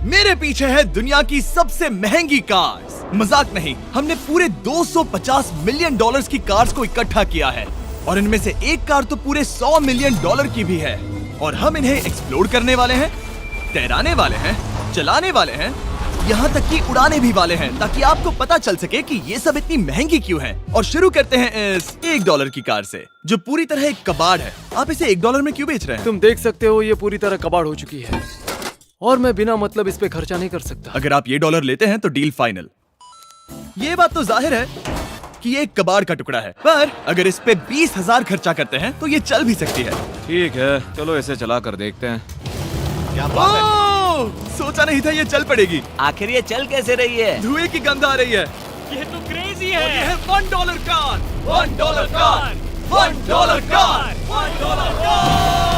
मेरे पीछे है दुनिया की सबसे महंगी कार्स। मजाक नहीं, हमने पूरे 250 मिलियन डॉलर्स की कार्स को इकट्ठा किया है और इनमें से एक कार तो पूरे 100 मिलियन डॉलर की भी है। और हम इन्हें एक्सप्लोर करने वाले हैं, तैराने वाले हैं, चलाने वाले हैं, यहाँ तक कि उड़ाने भी वाले हैं, ताकि आपको पता चल सके कि ये सब इतनी महंगी क्यों है। और शुरू करते हैं इस $1 की कार से, जो पूरी तरह एक कबाड़ है। आप इसे $1 में क्यों बेच रहे हैं? तुम देख सकते हो ये पूरी तरह कबाड़ हो चुकी है और मैं बिना मतलब इस पे खर्चा नहीं कर सकता। अगर आप ये डॉलर लेते हैं तो डील फाइनल। ये बात तो जाहिर है कि ये एक कबाड़ का टुकड़ा है, पर अगर इस पे 20,000 खर्चा करते हैं तो ये चल भी सकती है। ठीक है, चलो इसे चला कर देखते हैं। क्या बात है? सोचा नहीं था ये चल पड़ेगी। आखिर ये चल कैसे रही है? धुएं की गंध आ रही है। ये तो क्रेजी है। और ये है $1 कार, $1 कार, $1 कार, $1 कार।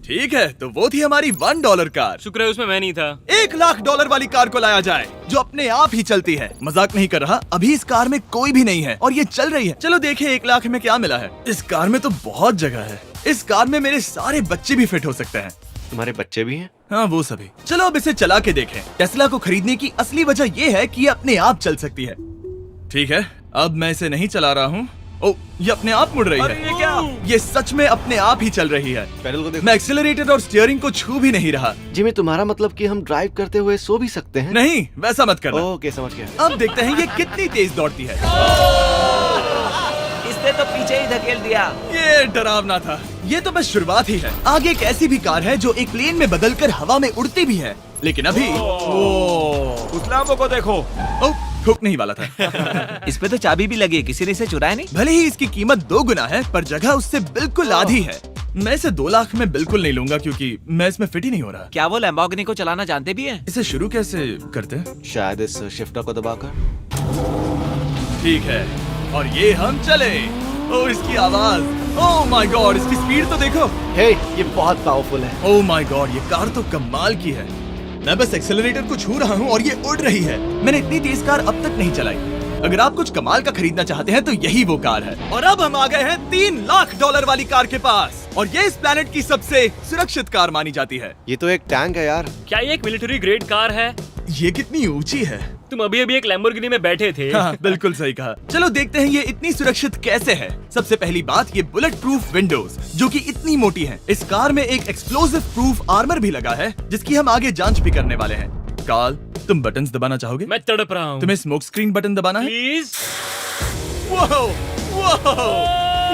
ठीक है, तो वो थी हमारी $1 कार। शुक्र है उसमें मैं नहीं था। $1,00,000 वाली कार को लाया जाए, जो अपने आप ही चलती है। मजाक नहीं कर रहा, अभी इस कार में कोई भी नहीं है और ये चल रही है। चलो देखें 1,00,000 में क्या मिला है। इस कार में तो बहुत जगह है। इस कार में मेरे सारे बच्चे भी फिट हो सकते हैं। तुम्हारे बच्चे भी हैं? हाँ, वो सभी। चलो अब इसे चला के देखें। टेस्ला को खरीदने की असली वजह ये है कि ये अपने आप चल सकती है। ठीक है, अब मैं इसे नहीं चला रहा हूँ। ओ, ये अपने आप मुड़ रही है। ये क्या? ये सच में अपने आप ही चल रही है। पैडल को देखो। मैं एक्सेलरेटर और स्टीयरिंग को छू भी नहीं रहा। जिमी, तुम्हारा मतलब कि हम ड्राइव करते हुए सो भी सकते हैं? नहीं, वैसा मत करना। ओके, समझ गया। अब देखते हैं ये कितनी तेज दौड़ती है। इसने तो पीछे ही धकेल दिया। ये डरावना था। ये तो बस शुरुआत ही है। आगे एक ऐसी भी कार है जो एक प्लेन में बदलकर हवा में उड़ती भी है, लेकिन अभी उस लैम्बो को देखो। ओ, ठोकने ही वाला था। इस पे तो चाबी भी लगी है, किसी ने इसे चुराया नहीं। भले ही इसकी कीमत 2 गुना है, पर जगह उससे बिल्कुल आधी है। मैं इसे 2 लाख में बिल्कुल नहीं लूंगा, क्योंकि मैं इसमें फिट ही नहीं हो रहा। क्या वो लैम्बोर्गिनी को चलाना जानते भी हैं? इसे शुरू कैसे करते हैं? शायद इस शिफ्टर को दबाकर। ठीक है, और ये हम चले। ओ, इसकी आवाज, ओह माय गॉड, इसकी स्पीड तो देखो। हे, ये बहुत पावरफुल है। ओह माय गॉड, ये कार तो कमाल की है। मैं बस एक्सेलरेटर को छू रहा हूँ और ये उड़ रही है। मैंने इतनी तेज कार अब तक नहीं चलाई। अगर आप कुछ कमाल का खरीदना चाहते हैं तो यही वो कार है। और अब हम आ गए हैं $3,00,000 वाली कार के पास, और ये इस प्लेनेट की सबसे सुरक्षित कार मानी जाती है। ये तो एक टैंक है यार। क्या ये एक मिलिट्री ग्रेड कार है? ये कितनी ऊंची है। तुम अभी अभी एक लैम्बोर्गिनी में बैठे थे। हाँ, बिल्कुल सही कहा। चलो देखते हैं ये इतनी सुरक्षित कैसे है। सबसे पहली बात, ये बुलेट प्रूफ विंडोज, जो कि इतनी मोटी हैं। इस कार में एक एक्सप्लोसिव प्रूफ आर्मर भी लगा है, जिसकी हम आगे जांच भी करने वाले हैं। कार्ल, तुम बटन्स दबाना चाहोगे? मैं तड़प रहा हूँ। तुम्हें स्मोक स्क्रीन बटन दबाना है? प्लीज। वाओ, वाओ,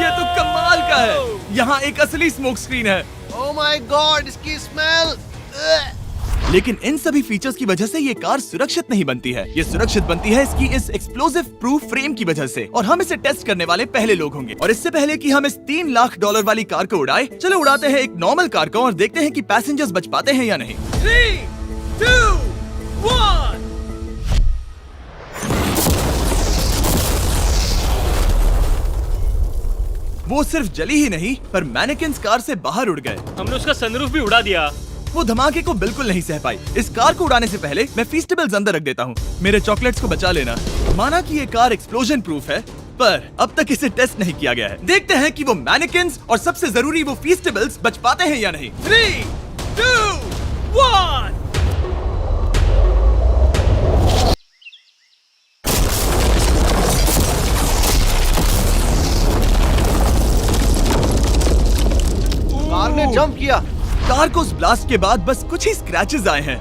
ये तो कमाल का है। यहाँ एक असली स्मोक स्क्रीन है। ओह माय गॉड, इसकी स्मेल। लेकिन इन सभी फीचर्स की वजह से ये कार सुरक्षित नहीं बनती है। ये सुरक्षित बनती है इसकी इस एक्सप्लोसिव प्रूफ फ्रेम की वजह से, और हम इसे टेस्ट करने वाले पहले लोग होंगे। और इससे पहले कि हम इस $3,00,000 वाली कार को उड़ाए, चलो उड़ाते हैं एक नॉर्मल कार को और देखते हैं कि पैसेंजर्स बच पाते हैं या नहीं। 3, 2, 1। वो सिर्फ जली ही नहीं, पर मैनेकिन्स कार से बाहर उड़ गए। हमने उसका सनरूफ भी उड़ा दिया। वो धमाके को बिल्कुल नहीं सह पाई। इस कार को उड़ाने से पहले मैं फीस्टेबल्स अंदर रख देता हूँ। मेरे चॉकलेट्स को बचा लेना। माना कि ये कार एक्सप्लोजन प्रूफ है, पर अब तक इसे टेस्ट नहीं किया गया है। देखते हैं कि वो मैनेकिन्स और सबसे जरूरी वो फीस्टेबल्स बच पाते हैं या नहीं। 3, 2, 1। कार ने जंप किया। कार को उस ब्लास्ट के बाद बस कुछ ही स्क्रैचेस आए हैं।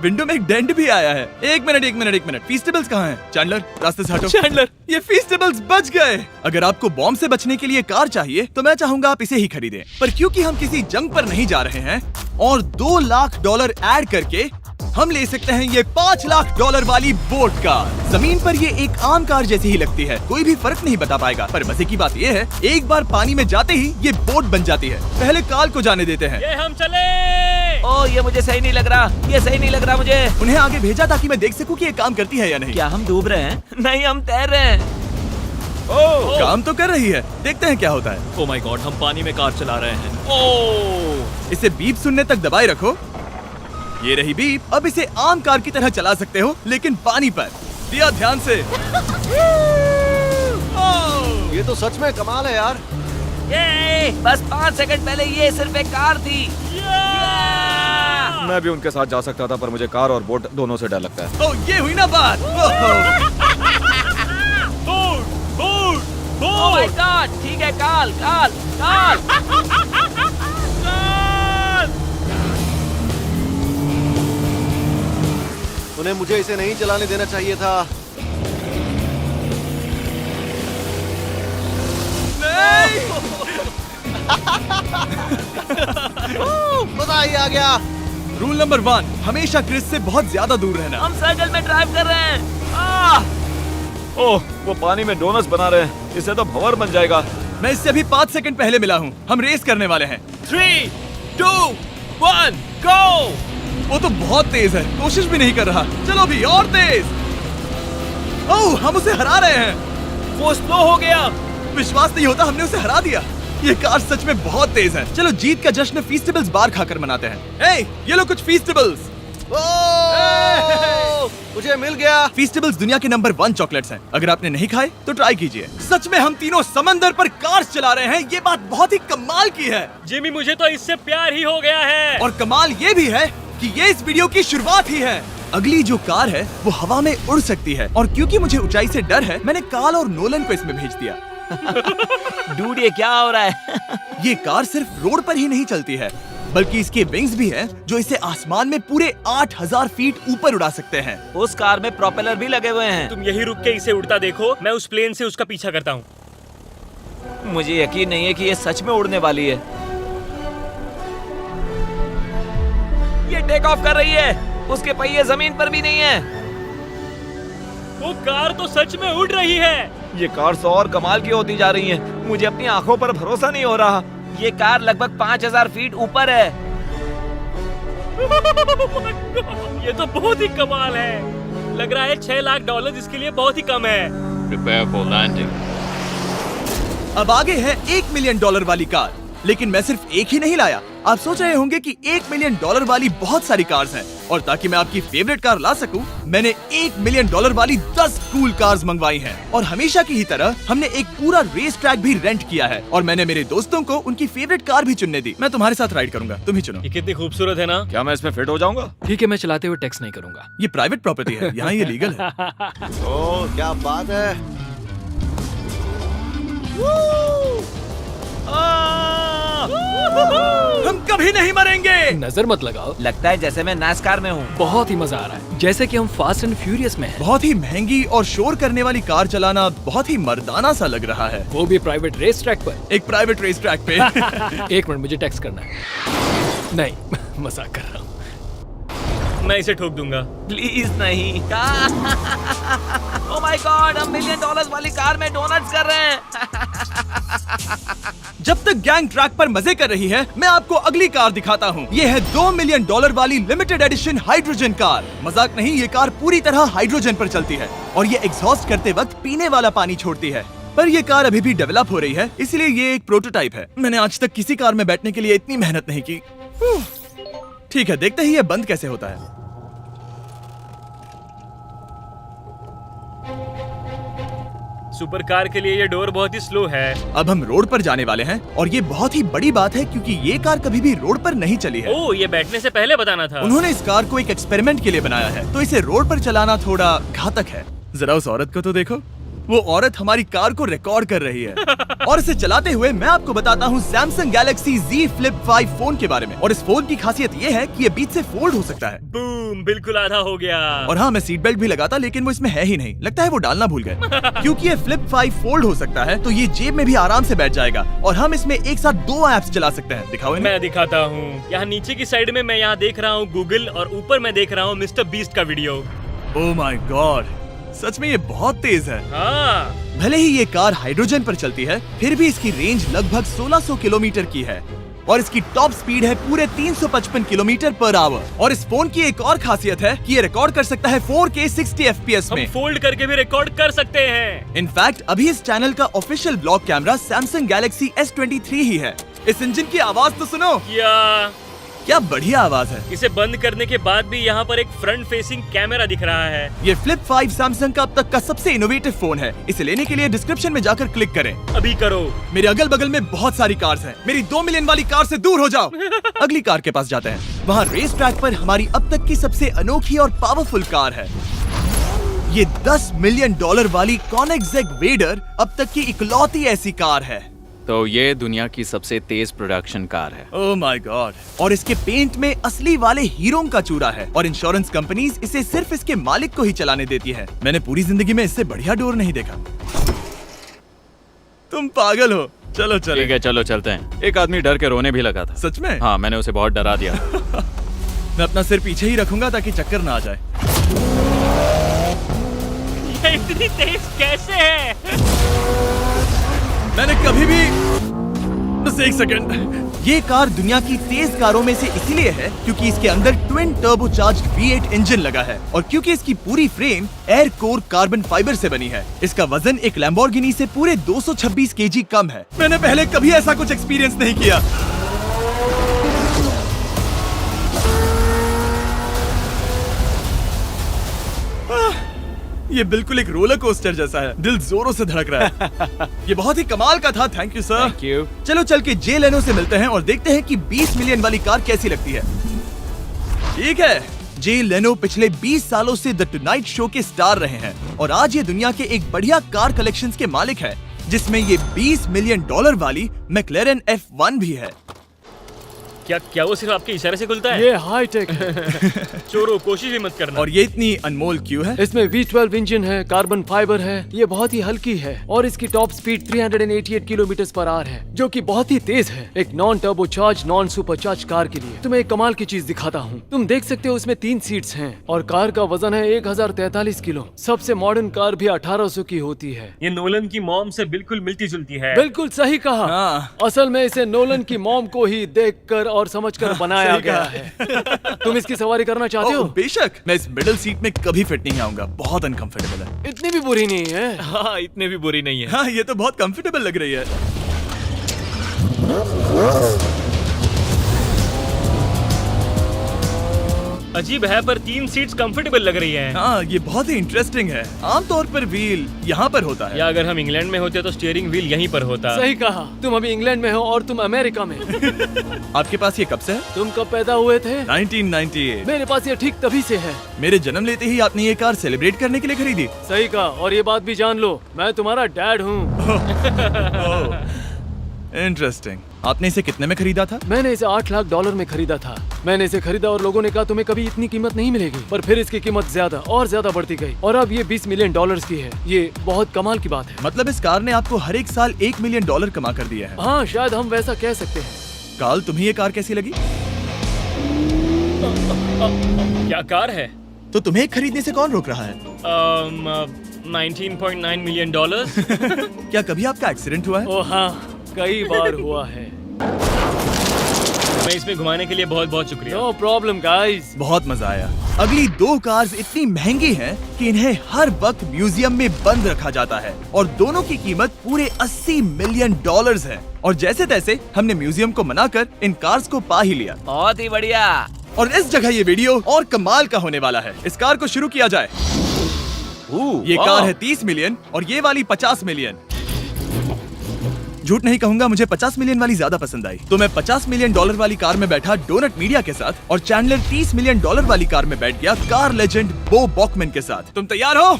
विंडो में एक डेंट भी आया है। एक मिनट, फीस्टेबल्स कहाँ हैं? चैंडलर, रास्ते से हटो। चैंडलर, ये फीस्टेबल्स बच गए। अगर आपको बॉम्ब से बचने के लिए कार चाहिए तो मैं चाहूंगा आप इसे ही खरीदें। पर क्योंकि हम किसी जंग पर नहीं जा रहे हैं और $2,00,000 ऐड करके हम ले सकते हैं ये $5,00,000 वाली बोट कार। जमीन पर ये एक आम कार जैसी ही लगती है, कोई भी फर्क नहीं बता पाएगा। पर मजे की बात ये है, एक बार पानी में जाते ही ये बोट बन जाती है। पहले कार्ल को जाने देते हैं। ये हम चले। ओ, ये मुझे सही नहीं लग रहा। ये सही नहीं लग रहा मुझे। उन्हें आगे भेजा ताकि मैं देख सकूं कि ये काम करती है या नहीं। क्या हम डूब रहे हैं? नहीं, हम तैर रहे हैं। ओह, काम तो कर रही है। देखते हैं क्या होता है। ओ माय गॉड, हम पानी में कार चला रहे हैं। ओह, इसे बीप सुनने तक दबाए रखो। ये रही बीप। अब इसे आम कार की तरह चला सकते हो, लेकिन पानी पर। दिया ध्यान से। ये तो सच में कमाल है यार। ये बस 5 सेकंड पहले ये सिर्फ एक कार थी। मैं भी उनके साथ जा सकता था, पर मुझे कार और बोट दोनों से डर लगता है। ओह, ये हुई ना बात। ओह माय गॉड, ठीक है, काल काल काल। उन्हें मुझे इसे नहीं चलाने देना चाहिए था। मजा ही आ गया। रूल नंबर 1, हमेशा क्रिस से बहुत ज्यादा दूर रहना। हम सर्कल में ड्राइव कर रहे हैं। ओह, वो पानी में डोनट्स बना रहे हैं। इससे तो भंवर बन जाएगा। मैं इससे अभी 5 सेकंड पहले मिला हूँ। हम रेस करने वाले हैं। 3, 2, 1, गो। वो तो बहुत तेज है, कोशिश भी नहीं कर रहा। चलो भी और तेज। ओह, हम उसे हरा रहे हैं। वो स्लो हो गया। विश्वास नहीं होता, हमने उसे हरा दिया। ये कार सच में बहुत तेज है। चलो जीत का जश्न फीस्टेबल्स बार खाकर मनाते हैं। ए, ये लो कुछ फीस्टेबल्स। मुझे मिल गया। फीस्टेबल्स दुनिया के नंबर 1 चॉकलेट्स हैं। अगर आपने नहीं खाए तो ट्राई कीजिए। सच में हम तीनों समंदर पर कार्स चला रहे हैं। ये बात बहुत ही कमाल की है। जिमी, मुझे तो इससे प्यार ही हो गया है। और कमाल ये भी है कि ये इस वीडियो की शुरुआत ही है। अगली जो कार है वो हवा में उड़ सकती है, और क्योंकि मुझे ऊंचाई से डर है, मैंने काल और नोलन को इसमें भेज दिया। डूड, ये क्या हो रहा है? ये कार सिर्फ रोड पर ही नहीं चलती है, बल्कि इसके विंग्स भी हैं, जो इसे आसमान में पूरे 8000 फीट ऊपर उड़ा सकते हैं। उस कार में प्रोपेलर भी लगे हुए हैं। तुम यही रुक के इसे उड़ता देखो, मैं उस प्लेन से उसका पीछा करता हूँ। मुझे यकीन नहीं है कि ये सच में उड़ने वाली है। ये टेक ऑफ कर रही है। उसके पहिए जमीन पर भी नहीं है। वो कार तो सच में उड़ रही है। ये कार तो और कमाल की होती जा रही है। मुझे अपनी आंखों पर भरोसा नहीं हो रहा। ये कार लगभग 5000 फीट ऊपर है। ये तो बहुत ही कमाल है। लग रहा है $6 लाख इसके लिए बहुत ही कम है। Prepare for landing. अब आगे है $1 मिलियन वाली कार। लेकिन मैं सिर्फ एक ही नहीं लाया। आप सोच रहे होंगे कि $1 मिलियन वाली बहुत सारी कार्स हैं, और ताकि मैं आपकी फेवरेट कार ला सकूं, मैंने $1 मिलियन वाली 10 कूल कार्स मंगवाई हैं। और हमेशा की ही तरह हमने एक पूरा रेस ट्रैक भी रेंट किया है, और मैंने मेरे दोस्तों को उनकी फेवरेट कार भी चुनने दी। मैं तुम्हारे साथ राइड करूंगा, तुम ही चुनो। ये कितनी खूबसूरत है ना। क्या मैं इसमें फिट हो जाऊंगा? ठीक है, मैं चलाते हुए टेक्स्ट नहीं करूंगा। ये प्राइवेट प्रॉपर्टी है, यहाँ ये लीगल है। ओह, क्या बात है। हम कभी नहीं मरेंगे। नजर मत लगाओ। लगता है जैसे मैं नासकार में हूँ। बहुत ही मजा आ रहा है, जैसे कि हम फास्ट एंड फ्यूरियस में हैं। बहुत ही महंगी और शोर करने वाली कार चलाना बहुत ही मर्दाना सा लग रहा है। वो भी प्राइवेट रेस ट्रैक पर। एक प्राइवेट रेस ट्रैक पे। 1 मिनट, मुझे टेक्स्ट करना है। नहीं, मजाक कर रहा हूँ। मैं इसे ठोक दूंगा। प्लीज नहीं। ओह माय गॉड, हम $1 मिलियन वाली कार में डोनट्स कर रहे हैं। जब तक गैंग ट्रैक पर मजे कर रही है, मैं आपको अगली कार दिखाता हूँ। ये है $2 मिलियन वाली लिमिटेड एडिशन हाइड्रोजन कार। मजाक नहीं, ये कार पूरी तरह हाइड्रोजन पर चलती है, और ये एग्जॉस्ट करते वक्त पीने वाला पानी छोड़ती है। पर ये कार अभी भी डेवलप हो रही है, इसलिए ये एक प्रोटोटाइप है। मैंने आज तक किसी कार में बैठने के लिए इतनी मेहनत नहीं की। ठीक है, देखते ही ये बंद कैसे होता है। सुपर कार के लिए ये डोर बहुत ही स्लो है। अब हम रोड पर जाने वाले हैं, और ये बहुत ही बड़ी बात है क्योंकि ये कार कभी भी रोड पर नहीं चली है। ओह, ये बैठने से पहले बताना था। उन्होंने इस कार को एक एक्सपेरिमेंट के लिए बनाया है, तो इसे रोड पर चलाना थोड़ा घातक है। जरा उस औरत को तो देखो। वो औरत हमारी कार को रिकॉर्ड कर रही है। और इसे चलाते हुए मैं आपको बताता हूँ Samsung Galaxy Z Flip 5 phone के बारे में। और इस फोन की खासियत ये है कि ये बीच से फोल्ड हो सकता है। बूम, बिल्कुल आधा हो गया। और हाँ, मैं सीट बेल्ट भी लगाता, लेकिन वो इसमें है ही नहीं। लगता है वो डालना भूल गए। क्योंकि ये Flip 5 फोल्ड हो सकता है, तो ये जेब में भी आराम से बैठ जाएगा, और हम इसमें एक साथ 2 ऐप्स चला सकते हैं। दिखाओ इन्हें। मैं दिखाता हूँ। यहाँ नीचे की साइड में मैं यहाँ देख रहा हूँ गूगल, और ऊपर मैं देख रहा हूँ मिस्टर बीस्ट का वीडियो। ओह माय गॉड, सच में ये बहुत तेज है। हाँ, भले ही ये कार हाइड्रोजन पर चलती है, फिर भी इसकी रेंज लगभग 1600 किलोमीटर की है, और इसकी टॉप स्पीड है पूरे 355 किलोमीटर पर आवर। और इस फोन की एक और खासियत है कि ये रिकॉर्ड कर सकता है 4K 60 FPS हम में। फोल्ड करके भी रिकॉर्ड कर सकते हैं। इनफैक्ट अभी इस चैनल का official blog camera Samsung Galaxy S23 ही है। इस इंजन की आवाज तो सुनो। या क्या बढ़िया आवाज है। इसे बंद करने के बाद भी यहाँ पर एक फ्रंट फेसिंग कैमरा दिख रहा है। ये फ्लिप 5 सैमसंग का अब तक का सबसे इनोवेटिव फोन है। इसे लेने के लिए डिस्क्रिप्शन में जाकर क्लिक करें। अभी करो। मेरे अगल बगल में बहुत सारी कार्स हैं। मेरी 2 मिलियन वाली कार से दूर हो जाओ। अगली कार के पास जाते हैं। वहाँ रेस ट्रैक पर हमारी अब तक की सबसे अनोखी और पावरफुल कार है। ये $10 मिलियन वाली कॉनिग्सेग वेडर अब तक की इकलौती ऐसी कार है। तो ये दुनिया की सबसे तेज प्रोडक्शन कार है। Oh my God. और इसके पेंट में असली वाले हीरों का चूरा है और इंश्योरेंस कंपनीज इसे सिर्फ इसके मालिक को ही चलाने देती है। मैंने पूरी जिंदगी में इससे बढ़िया डोर नहीं देखा। तुम पागल हो। चलो चलो। ठीक है, चलो चलते हैं। एक आदमी डर के रोने भी लगा था। सच में? हाँ, मैंने उसे बहुत डरा दिया। मैं अपना सिर पीछे ही रखूंगा ताकि चक्कर ना आ जाए। ये इतनी तेज कैसे है? मैंने कभी भी बस एक सेकंड। ये कार दुनिया की तेज कारों में से इसीलिए है क्योंकि इसके अंदर ट्विन टर्बोचार्ज्ड V8 इंजन लगा है और क्योंकि इसकी पूरी frame air core carbon fibre से बनी है। इसका वजन एक लैम्बोर्गिनी से पूरे 226 केजी कम है। मैंने पहले कभी ऐसा कुछ एक्सपीरियंस नहीं किया। ये बिल्कुल एक रोलर कोस्टर जैसा है। दिल जोरों से धड़क रहा है। ये बहुत ही कमाल का था। Thank you sir. Thank you. चलो चल के जे लेनो से मिलते हैं और देखते हैं कि 20 मिलियन वाली कार कैसी लगती है। ठीक है, जे लेनो पिछले 20 सालों से द टुनाइट शो के स्टार रहे हैं और आज ये दुनिया के एक बढ़िया कार कलेक्शंस के मालिक है, जिसमें ये $20 मिलियन वाली मैक्लेरन F1 भी है। क्या वो सिर्फ आपके इशारे से खुलता है? ये हाई टेक है। चोरों, कोशिश भी मत करना। और ये इतनी अनमोल क्यों है? इसमें V12 इंजन है, कार्बन फाइबर है, ये बहुत ही हल्की है और इसकी top speed 388 kilometre per hour है, जो कि बहुत ही तेज है एक non turbocharge non supercharge car के लिए। तुम्हें एक कमाल की चीज दिखाता हूँ। तुम देख सकते हो उसमें 3 सीट्स हैं और कार का वजन है 1043 किलो। सबसे मॉडर्न कार भी 1800 की होती है। ये नोलन की मॉम से बिल्कुल मिलती जुलती है। बिल्कुल सही कहा। हाँ। असल में इसे नोलन की मॉम को ही देखकर और समझकर बनाया सही गया कहा। है। तुम इसकी सवारी करना चाहते हो? बेशक। मैं इस मिडिल सीट में कभी फिट नहीं आऊंगा। बहुत अनकंफर्टेबल है। इतनी भी बुरी नहीं है। हाँ, इतने भी बुरी नहीं है। हाँ, ये तो बहुत कंफर्टेबल लग रही है। अजीब है पर 3 सीट्स कंफर्टेबल लग रही हैं। हाँ, ये बहुत ही इंटरेस्टिंग है। आमतौर पर व्हील यहाँ पर होता है। या अगर हम इंग्लैंड में होते तो स्टीयरिंग व्हील यहीं पर होता। सही कहा। तुम अभी इंग्लैंड में हो और तुम अमेरिका में। आपके पास ये कब से है? तुम कब पैदा हुए थे? 1998। मेरे पास ये ठीक तभी से है। मेरे जन्म लेते ही आपने ये कार सेलिब्रेट करने के लिए खरीदी। सही कहा। और ये बात भी जान लो, मैं तुम्हारा डैड हूँ। इंटरेस्टिंग। आपने इसे कितने में खरीदा था? मैंने इसे $8 लाख में खरीदा था। मैंने इसे खरीदा और लोगों ने कहा तुम्हें कभी इतनी कीमत नहीं मिलेगी, पर फिर इसकी कीमत ज्यादा और ज्यादा बढ़ती गई और अब ये $20 मिलियन की है। ये बहुत कमाल की बात है। मतलब इस कार ने आपको हर एक साल $1 मिलियन कमा कर दिया है। हाँ, शायद हम वैसा कह सकते हैं। काल, तुम्हें ये कार कैसी लगी? क्या कार है? तो तुम्हें खरीदने से कौन रोक रहा है? 19.9 मिलियन डॉलर। क्या कभी आपका एक्सीडेंट हुआ है? ओ हाँ, कई बार हुआ है। मैं इसमें घुमाने के लिए बहुत बहुत शुक्रिया। No problem guys. बहुत मजा आया। अगली 2 कार्स इतनी महंगी हैं कि इन्हें हर वक्त म्यूजियम में बंद रखा जाता है और दोनों की कीमत पूरे $80 मिलियन है। और जैसे तैसे हमने म्यूजियम को मनाकर इन कार्स को पा ही लिया। बहुत ही बढ़िया। और इस जगह ये वीडियो और कमाल का होने वाला है। इस कार को शुरू किया जाए। ये कार है 30 मिलियन और ये वाली 50 मिलियन। झूठ नहीं कहूंगा, मुझे 50 मिलियन वाली ज्यादा पसंद आई। तो मैं $50 मिलियन वाली कार में बैठा डोनट मीडिया के साथ और चैंडलर $30 मिलियन वाली कार में बैठ गया कार लेजेंड बो बॉकमैन के साथ। तुम तैयार हो?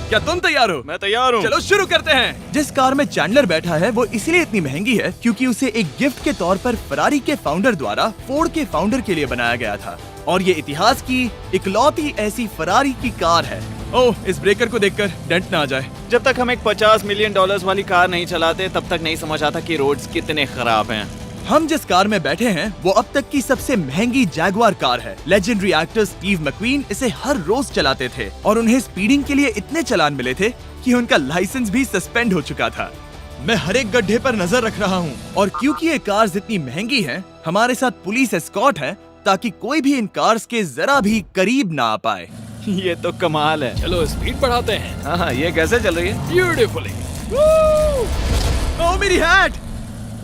क्या तुम तैयार हो? मैं तैयार हूँ। चलो शुरू करते हैं। जिस कार में चैंडलर बैठा है वो इसलिए इतनी महंगी है क्योंकि उसे एक गिफ्ट के तौर पर फरारी के फाउंडर द्वारा फोर्ड के फाउंडर के लिए बनाया गया था और ये इतिहास की इकलौती ऐसी फरारी की कार है। ओह, इस ब्रेकर को देखकर डेंट ना आ जाए। जब तक हम एक $50 मिलियन वाली कार नहीं चलाते तब तक नहीं समझ आता कि रोड्स कितने खराब हैं। हम जिस कार में बैठे हैं वो अब तक की सबसे महंगी जैगुआर कार है। लेजेंडरी एक्टर स्टीव मैक्वीन इसे हर रोज चलाते थे और उन्हें स्पीडिंग के लिए इतने चालान मिले थे कि उनका लाइसेंस भी सस्पेंड हो चुका था। मैं हर एक गड्ढे पर नजर रख रहा हूँ और क्योंकि ये कार्स इतनी महंगी हैं, हमारे साथ पुलिस एस्कॉर्ट है ताकि कोई भी इन कार्स के जरा भी करीब ना आ पाए। ये तो कमाल है। चलो स्पीड बढ़ाते हैं। हाँ, ये कैसे चल रही है? ब्यूटीफुली। ओह, मेरी हैट!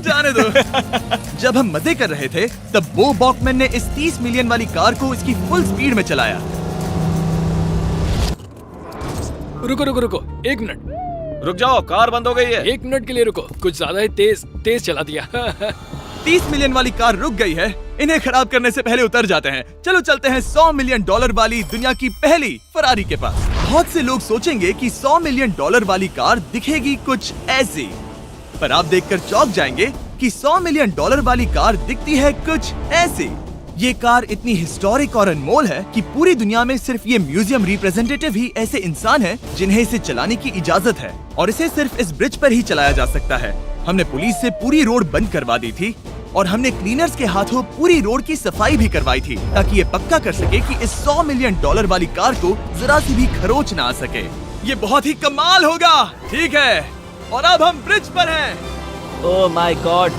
जाने दो। जब हम मजे कर रहे थे तब बो बॉकमैन ने इस 30 मिलियन वाली कार को इसकी फुल स्पीड में चलाया। रुको रुको रुको, 1 मिनट। रुक जाओ, कार बंद हो गई है। 1 मिनट के लिए रुको, कुछ ज्यादा ही तेज चला दिया। 30 मिलियन वाली कार रुक गई है। इन्हें खराब करने से पहले उतर जाते हैं। चलो चलते हैं 100 मिलियन डॉलर वाली दुनिया की पहली फरारी के पास। बहुत से लोग सोचेंगे कि 100 मिलियन डॉलर वाली कार दिखेगी कुछ ऐसी, पर आप देखकर चौंक जाएंगे कि 100 मिलियन डॉलर वाली कार दिखती है कुछ ऐसी। ये कार इतनी हिस्टोरिक और अनमोल है कि पूरी दुनिया में सिर्फ ये म्यूजियम रिप्रेजेंटेटिव ही ऐसे इंसान हैं जिन्हें इसे चलाने की इजाजत है, और इसे सिर्फ इस ब्रिज पर ही चलाया जा सकता है। हमने पुलिस से पूरी रोड बंद करवा दी थी और हमने क्लीनर्स के हाथों पूरी रोड की सफाई भी करवाई थी, ताकि ये पक्का कर सके कि इस 100 मिलियन डॉलर वाली कार को जरा सी भी खरोच ना आ सके। ये बहुत ही कमाल होगा, ठीक है? और अब हम ब्रिज पर हैं। ओह माय गॉड,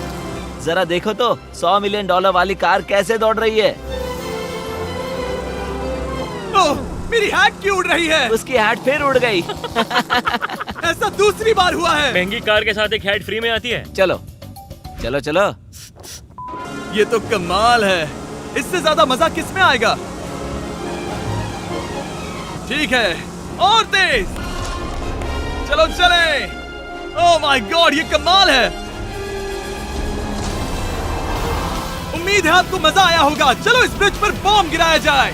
जरा देखो तो 100 मिलियन डॉलर वाली कार कैसे दौड़ रही है। ओह, मेरी हैट क्यों उड़ रही है? उसकी हैट फिर उड़ गई। ऐसा दूसरी बार हुआ है। महंगी कार के साथ एक हेड फ्री में आती है। चलो चलो चलो। ये तो कमाल है। इससे ज्यादा मजा किस में आएगा? ठीक है, और तेज। चलो चले। ओह माय गॉड, ये कमाल है। उम्मीद है आपको मजा आया होगा। चलो इस ब्रिज पर बॉम्ब गिराया जाए।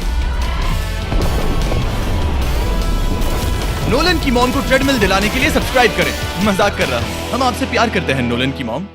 नोलन की मॉम को ट्रेडमिल दिलाने के लिए सब्सक्राइब करें। मजाक कर रहा हूं, हम आपसे प्यार करते हैं नोलन की मॉम।